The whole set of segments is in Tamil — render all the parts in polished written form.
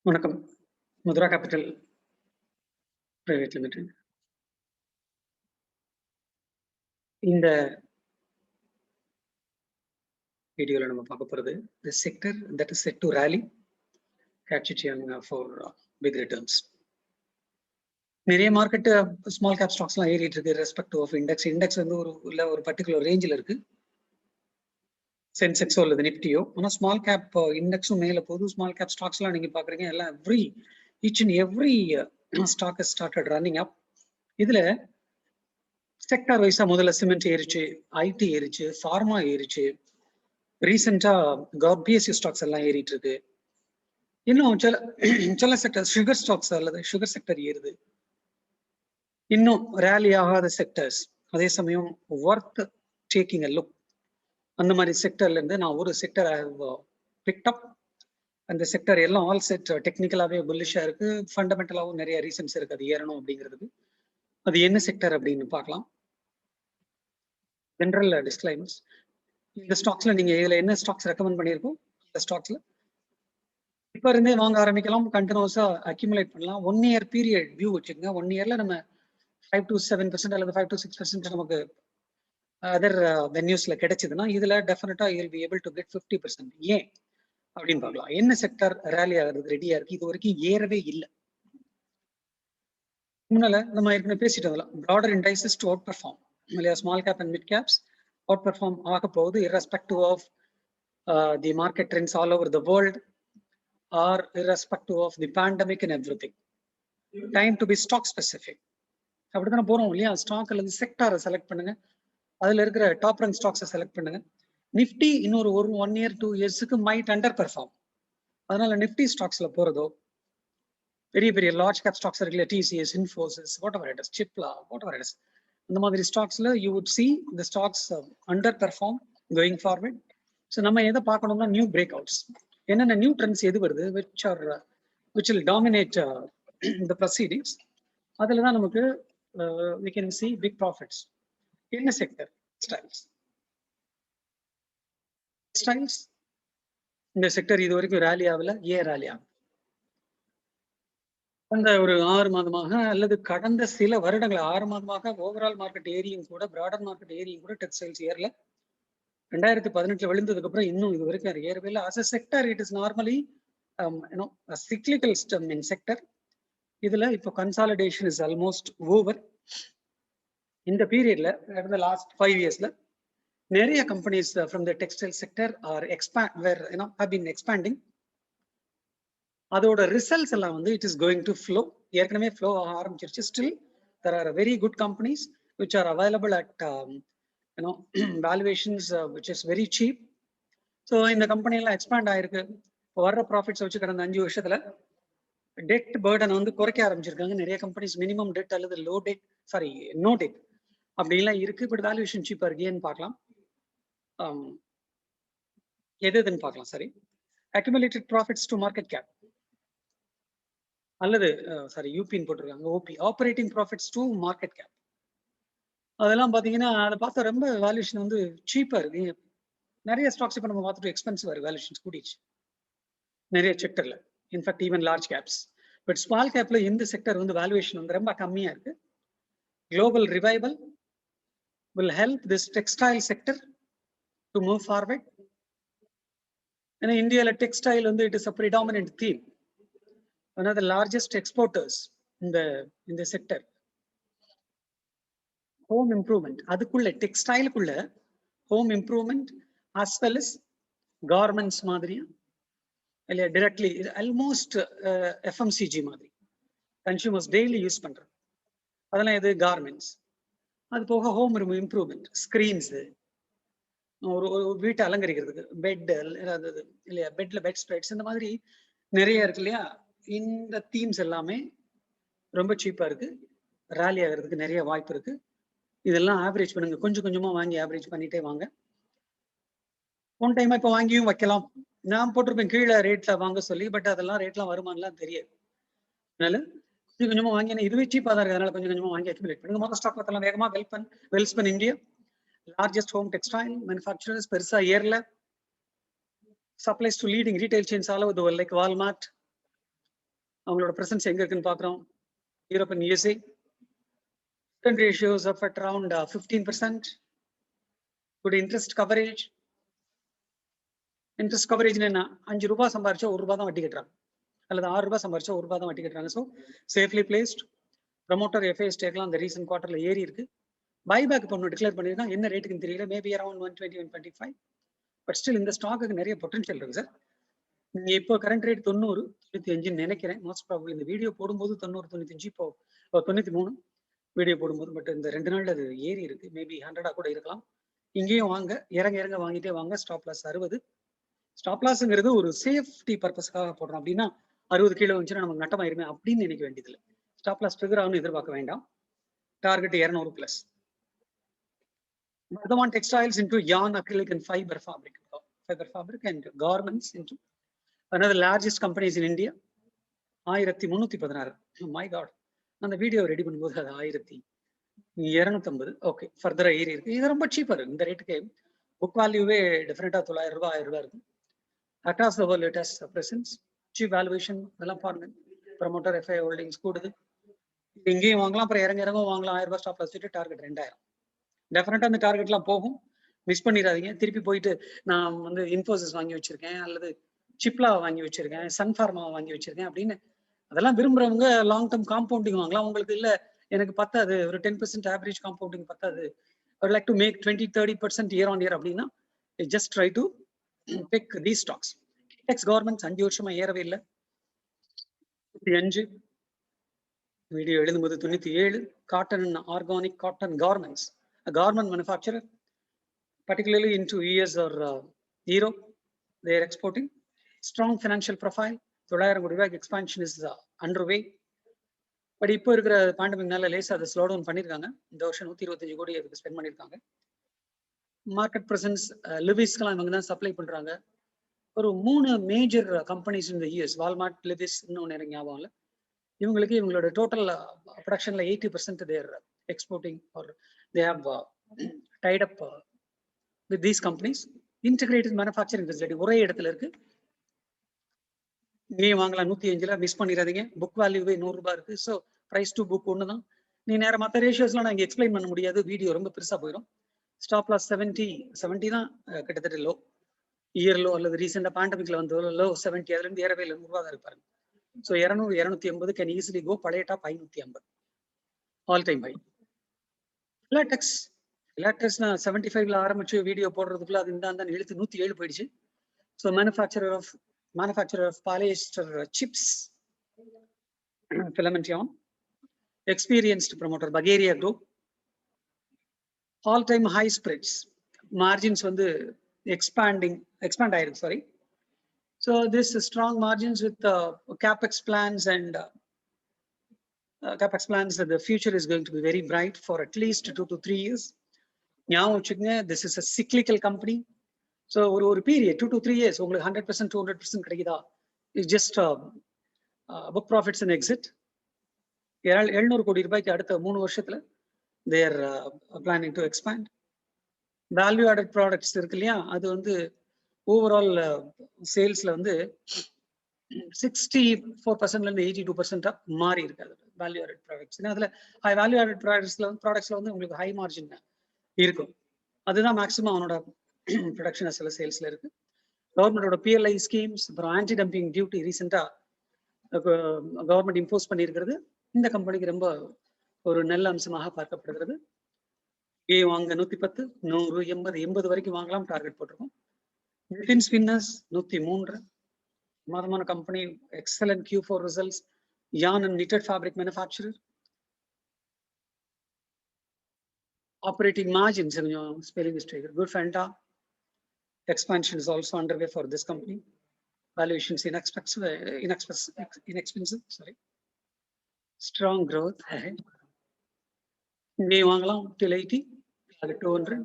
வணக்கம். Mudra capital private limited. இந்த வீடியோல நம்ம பார்க்க போறது the sector that is set to rally catching for big returns. நிறைய மார்க்கெட் ஸ்மால் கேப் ஸ்டாக்ஸ்லாம் ஏறிட்டு இருக்கு ரெஸ்பெக்ட் ஆஃப் இண்டெக்ஸ் வந்து ஒரு பர்டிகுலர் ரேஞ்சில் இருக்கு. சென்செக்ஸோ அல்லது நிப்டியோ. ஆனால் ஸ்மால் கேப் இண்டெக்ஸும் மேல போகுது. ஸ்மால் கேப் ஸ்டாக்ஸ்லாம் நீங்க பாக்குறீங்க எல்லாம் each and every stock has started running up. இதுல செக்டார் வைஸா முதல்ல சிமெண்ட் ஏறிச்சு, ஐடி ஏறிச்சு, ஃபார்மா ஏறிச்சு, ரீசெண்டா பிஎஸ்சி ஸ்டாக்ஸ் எல்லாம் ஏறிட்டு இருக்கு. இன்னும் சில செக்டர் சுகர் ஸ்டாக்ஸ் அல்லது சுகர் செக்டர் ஏறுது. இன்னும் ரேலி ஆகாத செக்டர்ஸ், அதே சமயம் ஒர்த் டேக்கிங் அ லுக், அந்த மாதிரி செக்டர்ல இருந்து நான் ஒரு sector I have picked up. அந்த செக்டர் எல்லாம் ஆல் செட் டெக்னிக்கலாவே புல்லிஷா இருக்கு, ஃபண்டமெண்டலாவும் நிறைய ரீசன்ஸ் இருக்கு அது ஏறணும் அப்படிங்கிறதுக்கு. அது என்ன செக்டர் அப்படின்னு பார்க்கலாம். General disclaimers. இந்த ஸ்டாக்ஸ்ல நீங்க இதுல என்ன ஸ்டாக்ஸ் ரெக்கமெண்ட் பண்ணியிருக்கோம், இந்த ஸ்டாக்ஸ்ல இப்ப இருந்தே வாங்க ஆரம்பிக்கலாம், கண்டினியூஸா அக்யூமுலேட் பண்ணலாம். 1 year பீரியட் வியூ வச்சுக்கோங்க. 1 yearல நம்ம 5 to 7% அல்லது 5 to 6% நமக்கு அதர் வென்யூஸ்ல கிடைச்சதுன்னா இதுல டெஃபினட்டா you will be able to get 50%. ஏன் அப்படின்னு பார்க்கலாம். என்ன செக்டர் ரேலி ஆகிறதுக்கு ரெடியா இருக்கு, இது வரைக்கும் ஏறவே இல்லை. முன்னால நம்ம ஏற்கனவே பேசிட்டு வரலாம். Broader indices to outperform இல்லையா, small cap and mid caps outperform ஆக போகுது irrespective of the market trends all over the world or irrespective of the pandemic and everything. Time to be stock specific. அப்படித்தானே போறோம் இல்லையா. ஸ்டாக் அல்லது செக்டாரை செலக்ட் பண்ணுங்க, அதுல இருக்கிற டாப் ரேங்க் ஸ்டாக்ஸை செலக்ட் பண்ணுங்க. நிஃப்டி இன்னொரு 1 year 2 yearsக்கு மைட் அண்டர் பெர்ஃபார்ம். அதனால நிஃப்டி ஸ்டாக்ஸ்ல போறதோ, பெரிய பெரிய லார்ஜ் கேப் ஸ்டாக்ஸ் இருக்குல்ல, TCS, Infosys, whatever it is, Cipla, whatever it is, இந்த மாதிரி ஸ்டாக்ஸ்ல you would see the stocks underperform going forward. So நம்ம எதை பார்க்கணும்னா நியூ பிரேக் அவுட்ஸ், என்னென்ன நியூ ட்ரெண்ட்ஸ் எது வருது which will dominate the proceedings. அதில் தான் நமக்கு we can see big profits. என்ன செக்டர்? டெக்ஸ்டைல்ஸ். இந்த செக்டர் இது வரைக்கும் ரேலி ஆகல. ஏன் ரேலி ஆகும்? அந்த ஒரு 6 மாதமாக அல்லது கடந்த சில வருடங்கள் 6 மாதமாக ஓவரால் மார்க்கெட் ஏரியும் கூட, பிராடர் மார்க்கெட் ஏரியும் கூட டெக்ஸ்டைல்ஸ் ஏர்ல. 2018 விழுந்ததுக்கு அப்புறம் இன்னும் இது வரைக்கும் ஏறவே இல்லை. as a sector it is normally a cyclical sector. இதுல இப்போ கன்சாலிடேஷன் இஸ் ஆல்மோஸ்ட் ஓவர். இந்த பீரியட்ல கடந்த லாஸ்ட் 5 yearsல நிறைய companies from the textile sector are have been expanding. அதோட ரிசல்ட்ஸ் எல்லாம் வந்து it is going to flow. ஏற்கனவே ஃப்ளோ ஆக ஆரம்பிச்சிருச்சு. Still there are very good companies which are available at valuations which is very cheap. So இந்த கம்பெனி எல்லாம் எக்ஸ்பேண்ட் ஆயிருக்கு. வர்ற ப்ராஃபிட்ஸ் வச்சு கடந்த 5 வருஷத்துல டெட் பேர்டன் வந்து குறைக்க ஆரம்பிச்சிருக்காங்க. நிறைய கம்பெனிஸ் மினிமம் டெட் அல்லது நோ டெட் அப்படிலாம் இருக்கு. பட் வேல்யூவேஷன் சீப்பா இருக்கு. ஏன்னு பார்க்கலாம். எதுன்னு பார்க்கலாம். சரி, accumulated profits to market cap அல்லது யூபின்னு போட்டிருக்காங்க, OP, operating profits to market cap. அதெல்லாம் பாத்தீங்கன்னா அதை பார்த்தா ரொம்ப வேல்யூஷன் வந்து சீப்பா இருக்கு. நிறைய ஸ்டாக்ஸ் இப்போ நம்ம பார்த்துட்டு எக்ஸ்பென்சிவ் இருக்கு, வேல்யூஷன்ஸ் கூடிச்சு நிறைய செக்டர்ல, in fact even large caps. But small கேப்ல இந்த செக்டர் வந்து வேல்யூவேஷன் வந்து ரொம்ப கம்மியா இருக்கு. Global revival will help this textile sector to move forward. ஏன்னா இந்தியால டெக்ஸ்டைல் வந்து it is a predominant theme. one of the largest exporters in the sector. Home improvement, அதுக்குள்ள டெக்ஸ்டைலுக்குள்ள home improvement as well as garments மாதிரியா இல்லையா, டிரெக்ட்லி ஆல்மோஸ்ட் எஃப்எம்சிஜி மாதிரி கன்சியூமர்ஸ் டெய்லி யூஸ் பண்றது, அதெல்லாம் இது கார்மெண்ட்ஸ். அது போக ஹோம் இம்ப்ரூவ்மெண்ட், ஸ்கிரீன்ஸ், ஒரு வீட்டை அலங்கரிக்கிறதுக்கு பெட் இல்லையா, பெட்ல பெட் ஸ்ப்ரெட்ஸ், இந்த மாதிரி நிறைய இருக்கு இல்லையா. இந்த தீம்ஸ் எல்லாமே ரொம்ப சீப்பா இருக்கு. ரேலி ஆகிறதுக்கு நிறைய வாய்ப்பு இருக்கு. இதெல்லாம் ஆவரேஜ் பண்ணுங்க, கொஞ்சம் கொஞ்சமா வாங்கி ஆவரேஜ் பண்ணிட்டே வாங்க. ஒன் டைம் இப்போ வாங்கியும் வைக்கலாம். நான் போட்டிருப்பேன் கீழே ரேட்ல வாங்க சொல்லி, பட் அதெல்லாம் ரேட்லாம் வருமானலாம் தெரியாது. அதனால கொஞ்சம் கொஞ்சமா வாங்கி, இதுவே சீப்பா தான் இருக்கு, அதனால கொஞ்சம் கொஞ்சமா வாங்கி அக்யூமுலேட் பண்ணுங்க. மொத்த ஸ்டாக் பார்த்தலாம் வேகமா. Welspun India, largest home textile manufacturers, பெருசா ஏர்ல, supplies to leading retail chains all over the world like Walmart, அவங்களோட பிரசன்ஸ் எங்க இருக்குன்னு பாக்குறோம். Europe and USA ratios of at around 15%. Good interest coverage. Interest coverage என்ன 5 ரூபாய் சம்பாரிச்சா 1 ரூபாய் தான் வட்டி கட்டுறாங்க, அல்லது 6 ரூபாய் சம்பாரிச்சா 1 ரூபாய் தான் வட்டி கட்டுறாங்க. So safely placed. Promoter FIs ஸ்டேக்லாம் அந்த ரீசன்ட் குவார்டர்ல ஏறி இருக்கு. பைபேக் பண்ணு டிக்ளேர் பண்ணிருக்காங்க, என்ன ரேட்டுக்குன்னு தெரியல, மேபி அரௌண்ட் 120 125. பட் ஸ்டில் இந்த ஸ்டாக்கு நிறைய பொட்டன்ஷியல் இருக்கு சார். நீங்க இப்போ கரண்ட் ரேட் 90 95 நினைக்கிறேன். மோஸ்ட் ப்ராபபிள் இந்த வீடியோ போடும்போது 90 95, இப்போ 93 வீடியோ போடும்போது. பட் இந்த 2 நாள் அது ஏறி இருக்கு, மேபி 100 கூட இருக்கலாம். இங்கேயும் வாங்க, இறங்க இறங்க வாங்கிட்டே வாங்க. Stop loss 60. ஸ்டாப் லாஸ்ங்கிறது ஒரு சேஃப்டி பர்பஸ்க்காக போடுறோம். அப்படின்னா 60 கீழே வந்துச்சுன்னா நமக்கு நட்டமாயிருமே அப்படின்னு நினைக்க வேண்டியதில்லை. ஸ்டாப் லாஸ் ட்ரிகர் ஆகும்னு எதிர்பார்க்க வேண்டாம். Target 200 plus. Vardhaman Textiles into yarn, acrylic and fiber fabric and garments into another largest companies in India. 1316. My God, அந்த வீடியோ ரெடி பண்ணும்போது அது 1250. ஓகே, ஃபர்தரா ஏறி இருக்கு. இது ரொம்ப சீப்பர். இந்த ரேட்டுக்கு புக் வேல்யூவே டிஃபரெண்டா 900 ரூபாய் 1000 ரூபாய் இருக்கும். Across the world latest presence, cheap valuation இதெல்லாம் பாருங்க. ப்ரமோட்டர் எஃப்ஐ ஹோல்டிங்ஸ் கூடுது. இங்கேயும் வாங்கலாம், அப்புறம் இறங்க வாங்கலாம். 1000 ரூபாய் ஸ்டாப் லாஸ் வச்சுட்டு டார்கெட் 2000. டெஃபினட்டா அந்த டார்கெட்லாம் போகும், மிஸ் பண்ணிடாதீங்க. திருப்பி போயிட்டு நான் வந்து இன்ஃபோசிஸ் வாங்கி வச்சிருக்கேன், அல்லது சிப்லா வாங்கி வச்சிருக்கேன், சன்ஃபார்மா வாங்கி வச்சிருக்கேன் அப்படின்னு அதெல்லாம் விரும்புறவங்க லாங் டர்ம் காம்பவுண்டிங் வாங்கலாம். உங்களுக்கு இல்ல எனக்கு பத்தாது, ஒரு 10% ஆவரேஜ் காம்பவுண்டிங் பத்தாது, I would like to make 20-30% year on year அப்படின்னா just try to pick these stocks. Tex Garments 5 வருஷமா ஏறவே இல்லை. 95 வீடியோ எழுதும்போது 97. Cotton and organic cotton garments, garment manufacturer particularly into US or Europe, they are exporting. Strong financial profile. 900 கோடி ரூபாய்க்கு எக்ஸ்பான்ஷன் இஸ் அண்டர்வே. பட் இப்போ இருக்கிற பேண்டமிக்னால லேசா அதை ஸ்லோ டவுன் பண்ணிருக்காங்க. இந்த வருஷம் 125 கோடி அதுக்கு ஸ்பெண்ட் பண்ணிருக்காங்க. மார்க்கெட் பிரசன்ஸ் லிவிஸ்க்கெல்லாம் இவங்க தான் சப்ளை பண்றாங்க. ஒரு 3 மேஜர் கம்பெனிஸ் இந்த யூஎஸ், வால்மார்ட், லிவிஸ், இன்னொன்று எனக்கு ஞாபகம் இல்லை. இவங்களுக்கு இவங்களோட டோட்டல் ப்ரொடக்ஷன்ல 80% their exporting or they have tied up with these companies. Integrated manufacturing facility ஒரே இடத்துல இருக்கு. இங்கேயும் வாங்கலாம். 105 மிஸ் பண்ணிடாதீங்க. புக் வேல்யூவே 100 ரூபாய் இருக்கு. ஸோ பிரைஸ் டு புக் ஒன்று தான். நீ நேரம் மற்ற ரேஷியோஸ்லாம் நான் இங்கே எக்ஸ்பிளைன் பண்ண முடியாது, வீடியோ ரொம்ப பெருசா போயிடும். ஸ்டாப் லாஸ் 70 தான் கிட்டத்தட்ட லோ, இயர் லோ, அல்லது ரீசெண்டா பேண்டமிக்ல வந்து லோ 70. அதுல இருந்து ஏறவே இல்லை, 100 ரூபா தான் இருப்பாரு. So 200 280 can easily go. பழைய டாப் 550 ஆல் டைம் ஹை. லாட்டெக்ஸ் நான் 75ல ஆரம்பிச்சு வீடியோ போடுறதுக்குள்ள அது இந்த இழுத்து 107 போயிடுச்சு. So manufacturer of polyester chips, filament yarn, experienced promoter Bulgaria Group. All time high spreads, margins வந்து expand ஆயிருக்கு, sorry. So this strong margins with capex plans and capex plans, that the future is going to be very bright for at least 2 to 3 years. ஞாபகம் வச்சுக்கங்க, this is a cyclical company. So ஒரு பீரியட் 2 to 3 years உங்களுக்கு 100% 200% கிடைக்குதா? It's just book profits and exit. 700 கோடி ரூபாய்க்கு அடுத்த 3 வருஷத்துல they are planning to expand. Value added products இருக்கு இல்லையா, அது வந்து ஓவரால் சேல்ஸ்ல வந்து 64%ல இருந்து 82% மாறி இருக்காது வேல்யூ ஆடட் ப்ராடக்ட்ஸ். அதுல ஹை வேல்யூ ஆடட் ப்ராடக்ட்ஸ்ல வந்து உங்களுக்கு ஹை மார்ஜின் இருக்கும். அதுதான் மேக்ஸிமம் அவனோட ப்ரொடக்ஷன் அஸ் வெல் as சேல்ஸ்ல இருக்கு. கவர்மெண்டோட PLI ஸ்கீம்ஸ், அப்புறம் ஆன்டி டம்பிங் டியூட்டி ரீசெண்டா கவர்மெண்ட் இம்போஸ் பண்ணியிருக்கிறது இந்த கம்பெனிக்கு ரொம்ப ஒரு நல்ல அம்சமாக பார்க்கப்படுகிறது. வாங்க 110, 100, 80 வரைக்கும் வாங்கலாம், டார்கெட் போட்டிருக்கோம். நிட்டின் ஸ்பின்னர்ஸ் 103, பிரமாதமான company, excellent Q4 results. yarn and knitted fabric manufacturer. Operating margins, spelling mistake, good. Fanta expansion is also underway for this company. Valuations inexpensive, sorry. Strong growth ahead. May வாங்கலாம் till 80, 200.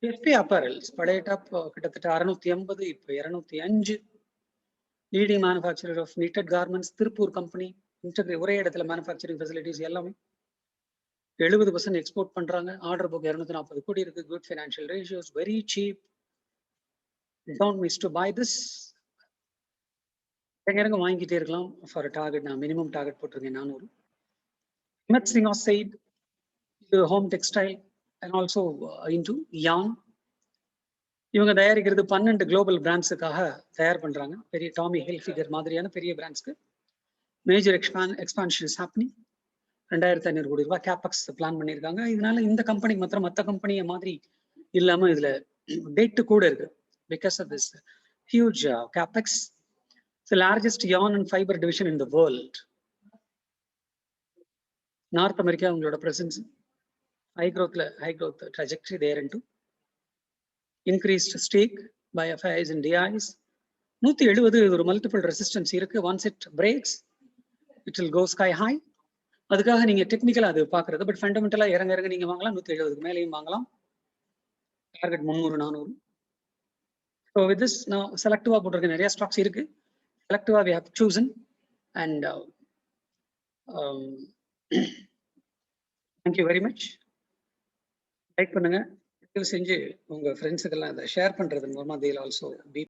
FP Apparels பழைய டாப் கிட்டத்தட்ட 680, இப்போ 205. Leading manufacturer of knitted garments, Tiruppur company. ஒரே இடத்துல மேனுஃபேக்சரிங் ஃபெசிலிட்டிஸ் எல்லாமே. 70% எக்ஸ்போர்ட் பண்றாங்க. ஆர்டர் புக் 240 கோடி இருக்கு. Good financial ratios, very cheap. Don't miss to buy this. இறங்க வாங்கிட்டே இருக்கலாம். ஃபார் டார்கெட் நான் மினிமம் டார்கெட் போட்டிருக்கேன் 400. Himmat Singh said home textile and also into yarn. இவங்க தயாரிக்கிறது 12 குளோபல் பிராண்ட்ஸுக்காக தயார் பண்றாங்க. பெரிய டாமி ஹில்ஃபிகர் மாதிரியான பெரிய பிராண்ட்ஸ்க்கு மேஜர் எக்ஸ்பான்ஷன் இஸ் ஹேப்பனிங். 2500 கோடி ரூபாய் கேபக்ஸ் பிளான் பண்ணியிருக்காங்க. இதனால இந்த கம்பெனி மாத்திரம் மற்ற கம்பெனியை மாதிரி இல்லாம இதுல டேட் கூட இருக்கு. Because of this huge capex, the largest yarn and fiber division in the world. North America உங்களோட presence high growth trajectory there into increased stake by FIIs and DIs. 170 ஒரு மல்டிபிள் ரெசிஸ்டன்ஸ் இருக்கு. once it breaks it will go sky high. அதுக்காக நீங்க டெக்னிக்கலா அது பாக்குறது, பட் ஃபண்டமெண்டலா இறங்க நீங்க வாங்கலாம். 170 மேலேயும் வாங்கலாம். டார்கெட் 300 400. ஸோ வித் திஸ் நான் செலக்டிவா போட்டிருக்க நிறைய ஸ்டாக்ஸ் இருக்கு. செலக்டிவா we have chosen and thank you very much. Like பண்ணுங்க, செஞ்சு உங்க ஃப்ரெண்ட்ஸுக்கெல்லாம் அதை ஷேர் பண்றது மூலமா they will also be